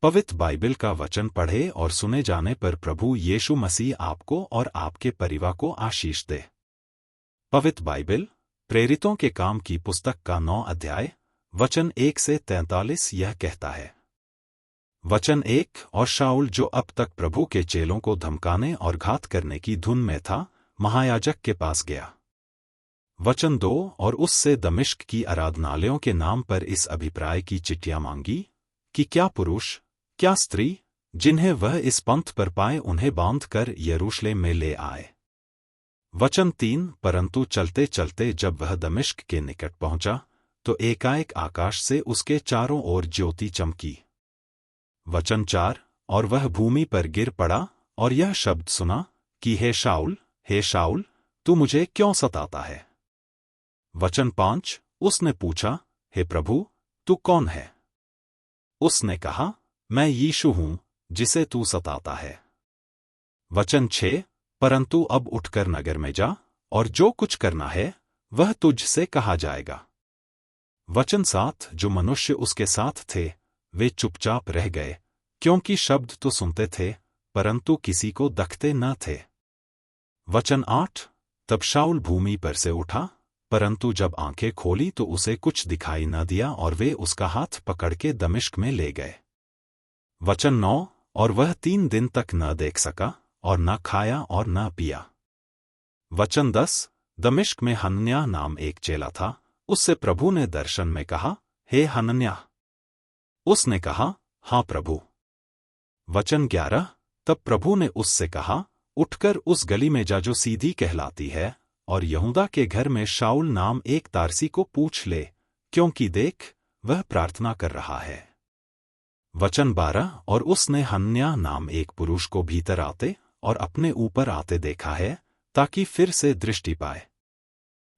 पवित्र बाइबल का वचन पढ़े और सुने जाने पर प्रभु यीशु मसीह आपको और आपके परिवार को आशीष दे। पवित्र बाइबल प्रेरितों के काम की पुस्तक का 9 अध्याय वचन 1 से 43 यह कहता है। वचन 1 और शाऊल जो अब तक प्रभु के चेलों को धमकाने और घात करने की धुन में था, महायाजक के पास गया। वचन 2 और उससे दमिश्क की आराधनालयों के नाम पर इस अभिप्राय की चिट्ठियां मांगी कि क्या पुरुष क्या स्त्री जिन्हें वह इस पंथ पर पाए उन्हें बांध कर यरूशलेम में ले आए। वचन 3 परंतु चलते चलते जब वह दमिश्क के निकट पहुंचा तो एकाएक आकाश से उसके चारों ओर ज्योति चमकी। वचन 4 और वह भूमि पर गिर पड़ा और यह शब्द सुना कि हे शाऊल तू मुझे क्यों सताता है। वचन 5 उसने पूछा, हे प्रभु तू कौन है। उसने कहा, मैं यीशु हूं जिसे तू सताता है। वचन 6 परंतु अब उठकर नगर में जा और जो कुछ करना है वह तुझसे कहा जाएगा। वचन 7 जो मनुष्य उसके साथ थे वे चुपचाप रह गए, क्योंकि शब्द तो सुनते थे परंतु किसी को दखते न थे। वचन 8 तब शाऊल भूमि पर से उठा, परंतु जब आंखें खोली तो उसे कुछ दिखाई न दिया और वे उसका हाथ पकड़ के दमिश्क में ले गए। वचन 9 और वह 3 दिन तक न देख सका और न खाया और न पिया। वचन 10 दमिश्क में हनन्याह नाम एक चेला था, उससे प्रभु ने दर्शन में कहा, हे हनन्याह। उसने कहा, हाँ प्रभु। वचन 11 तब प्रभु ने उससे कहा, उठकर उस गली में जा जो सीधी कहलाती है और यहूदा के घर में शाऊल नाम एक तारसी को पूछ ले, क्योंकि देख वह प्रार्थना कर रहा है। वचन 12 और उसने हनन्याह नाम एक पुरुष को भीतर आते और अपने ऊपर आते देखा है ताकि फिर से दृष्टि पाए।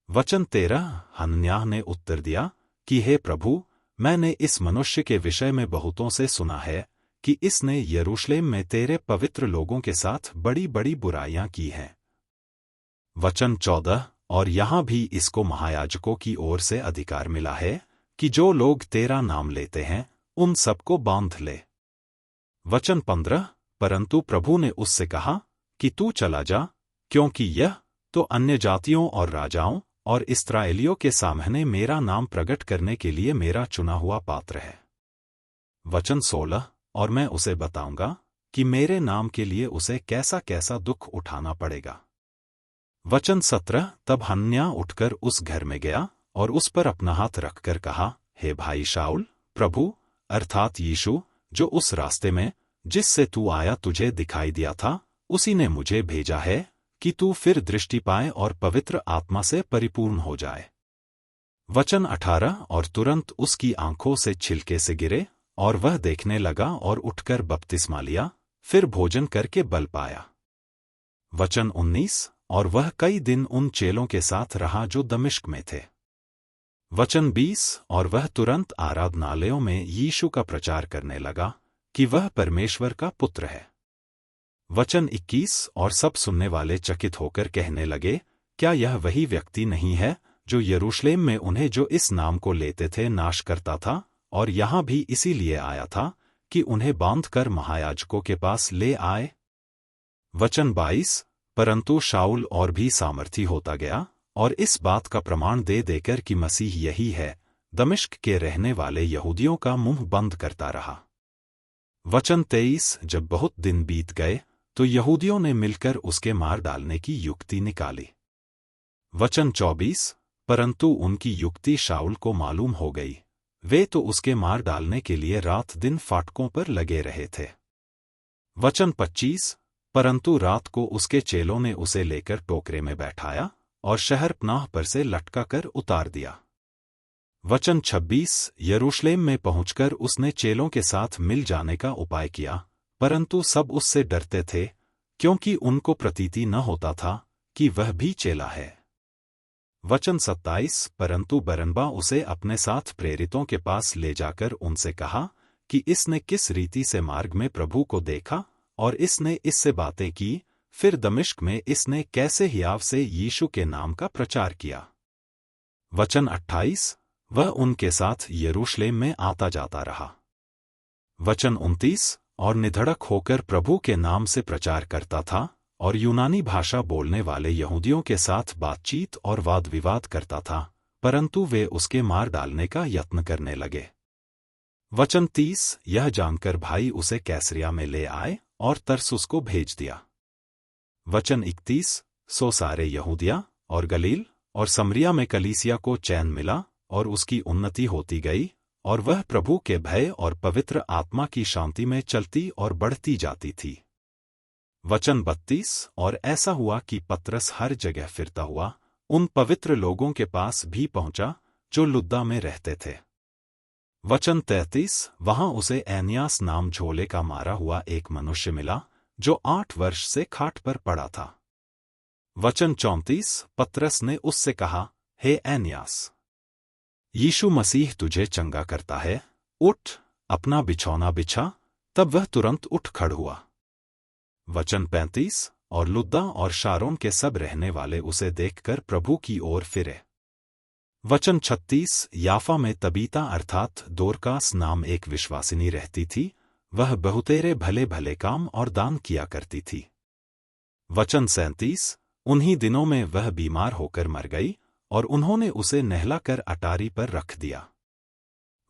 वचन 13 हनन्याह ने उत्तर दिया कि हे प्रभु, मैंने इस मनुष्य के विषय में बहुतों से सुना है कि इसने यरूशलेम में तेरे पवित्र लोगों के साथ बड़ी बड़ी बुराइयां की हैं। वचन 14 और यहां भी इसको महायाजकों की ओर से अधिकार मिला है कि जो लोग तेरा नाम लेते हैं उन सबको बांध ले। वचन 15 परंतु प्रभु ने उससे कहा कि तू चला जा, क्योंकि यह तो अन्य जातियों और राजाओं और इस्राएलियों के सामने मेरा नाम प्रकट करने के लिए मेरा चुना हुआ पात्र है। वचन 16 और मैं उसे बताऊंगा कि मेरे नाम के लिए उसे कैसा कैसा दुख उठाना पड़ेगा। वचन 17 तब हनन्याह उठकर उस घर में गया और उस पर अपना हाथ रखकर कहा, हे भाई शाऊल, प्रभु अर्थात यीशु जो उस रास्ते में जिससे तू आया तुझे दिखाई दिया था, उसी ने मुझे भेजा है कि तू फिर दृष्टि पाए और पवित्र आत्मा से परिपूर्ण हो जाए। वचन 18 और तुरंत उसकी आंखों से छिलके से गिरे और वह देखने लगा और उठकर बपतिस्मा लिया, फिर भोजन करके बल पाया। वचन 19 और वह कई दिन उन चेलों के साथ रहा जो दमिश्क में थे। वचन 20 और वह तुरंत आराधनालयों में यीशु का प्रचार करने लगा कि वह परमेश्वर का पुत्र है। वचन 21 और सब सुनने वाले चकित होकर कहने लगे, क्या यह वही व्यक्ति नहीं है जो यरूशलेम में उन्हें जो इस नाम को लेते थे नाश करता था और यहाँ भी इसीलिए आया था कि उन्हें बांधकर महायाजकों के पास ले आए। वचन 22 परंतु शाऊल और भी सामर्थी होता गया और इस बात का प्रमाण दे देकर कि मसीह यही है, दमिश्क के रहने वाले यहूदियों का मुंह बंद करता रहा। वचन 23 जब बहुत दिन बीत गए तो यहूदियों ने मिलकर उसके मार डालने की युक्ति निकाली। वचन 24 परंतु उनकी युक्ति शाऊल को मालूम हो गई, वे तो उसके मार डालने के लिए रात दिन फाटकों पर लगे रहे थे। वचन 25 परंतु रात को उसके चेलों ने उसे लेकर टोकरे में बैठाया और शहरपनाह पर से लटका कर उतार दिया। वचन 26 यरूशलेम में पहुंचकर उसने चेलों के साथ मिल जाने का उपाय किया, परंतु सब उससे डरते थे, क्योंकि उनको प्रतीति न होता था कि वह भी चेला है। वचन 27 परंतु बरनबा उसे अपने साथ प्रेरितों के पास ले जाकर उनसे कहा कि इसने किस रीति से मार्ग में प्रभु को देखा और इसने इससे बातें की, फिर दमिश्क में इसने कैसे हियाव से यीशु के नाम का प्रचार किया। वचन 28 वह उनके साथ यरूशलेम में आता जाता रहा। वचन 29 और निधड़क होकर प्रभु के नाम से प्रचार करता था और यूनानी भाषा बोलने वाले यहूदियों के साथ बातचीत और वाद विवाद करता था, परंतु वे उसके मार डालने का यत्न करने लगे। वचन 30 यह जानकर भाई उसे कैसरिया में ले आए और तरसुस को भेज दिया। वचन 31 सो सारे यहूदिया और गलील और समरिया में कलीसिया को चैन मिला और उसकी उन्नति होती गई और वह प्रभु के भय और पवित्र आत्मा की शांति में चलती और बढ़ती जाती थी। वचन 32 और ऐसा हुआ कि पतरस हर जगह फिरता हुआ उन पवित्र लोगों के पास भी पहुंचा जो लुद्दा में रहते थे। वचन 33 वहां उसे एनियास नाम झोले का मारा हुआ एक मनुष्य मिला जो 8 वर्ष से खाट पर पड़ा था। वचन 34 पतरस ने उससे कहा, हे एनियास, यीशु मसीह तुझे चंगा करता है, उठ, अपना बिछौना बिछा। तब वह तुरंत उठ खड़ हुआ। वचन 35 और लुद्दा और शारोन के सब रहने वाले उसे देखकर प्रभु की ओर फिरे। वचन 36 याफा में तबीता अर्थात दोरकास नाम एक विश्वासिनी रहती थी, वह बहुतेरे भले भले काम और दान किया करती थी। वचन 37 उन्हीं दिनों में वह बीमार होकर मर गई और उन्होंने उसे नहलाकर अटारी पर रख दिया।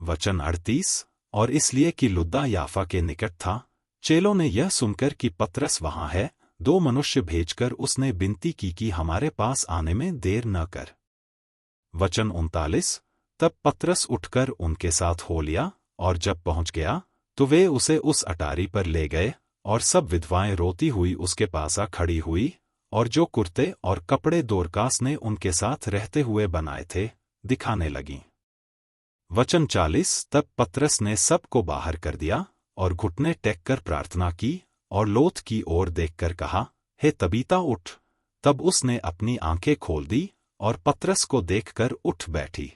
वचन 38 और इसलिए कि लुद्दा याफा के निकट था, चेलों ने यह सुनकर कि पतरस वहां है, 2 मनुष्य भेजकर उसने विनती की कि हमारे पास आने में देर न कर। वचन 39 तब पतरस उठकर उनके साथ हो लिया और जब पहुंच गया तो वे उसे उस अटारी पर ले गए और सब विधवाएं रोती हुई उसके पास आ खड़ी हुई और जो कुर्ते और कपड़े दोरकास ने उनके साथ रहते हुए बनाए थे दिखाने लगीं। वचन 40 तब पतरस ने सबको बाहर कर दिया और घुटने टेक कर प्रार्थना की और लोथ की ओर देखकर कहा, हे तबीता उठ। तब उसने अपनी आंखें खोल दी और पतरस को देखकर उठ बैठी।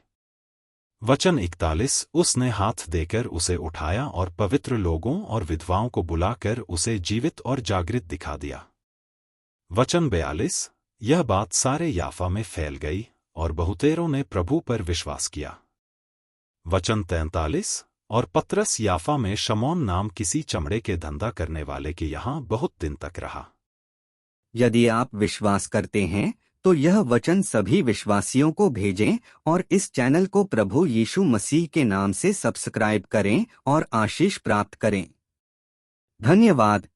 वचन 41 उसने हाथ देकर उसे उठाया और पवित्र लोगों और विधवाओं को बुलाकर उसे जीवित और जागृत दिखा दिया। वचन 42 यह बात सारे याफा में फैल गई और बहुतेरों ने प्रभु पर विश्वास किया। वचन 43 और पतरस याफा में शमौन नाम किसी चमड़े के धंधा करने वाले के यहाँ बहुत दिन तक रहा। यदि आप विश्वास करते हैं तो यह वचन सभी विश्वासियों को भेजें और इस चैनल को प्रभु यीशु मसीह के नाम से सब्सक्राइब करें और आशीष प्राप्त करें। धन्यवाद।